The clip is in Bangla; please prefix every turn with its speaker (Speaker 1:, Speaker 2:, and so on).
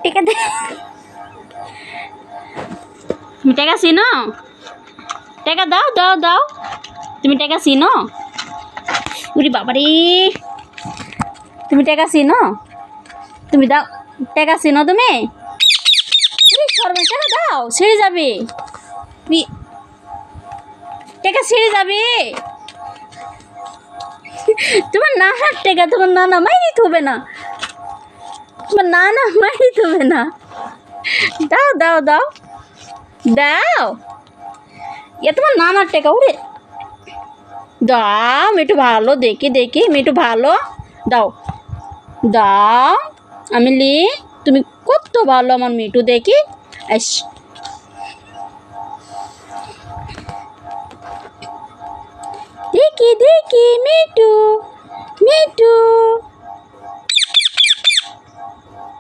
Speaker 1: টেকা দে। তুমি টেকা চিনো? টেকা দাও দাও দাও। তুমি টেকা চিনো? উরি বাবারে, তুমি টেকা চিনো? তুমি দাও টেকা চিনো তুমি? সরবে, টেকা দাও, ছিঁড়ে যাবে। টেকা ছিঁড়ে যাবে। তোমার নানার টেকা, তোমার নানা মাইরি থবে না, তোমার নানা মাইরি থবে না। দাও দাও দাও দাও, এ তোমার নানার টেকা। উড়ে দাও, একটু ভালো দেখি দেখি, একটু ভালো দাও দাও। আমি লি, তুমি কত ভালো আমার মিঠু, দেখি। আইস, দেখি দেখি মিঠু, মিঠু।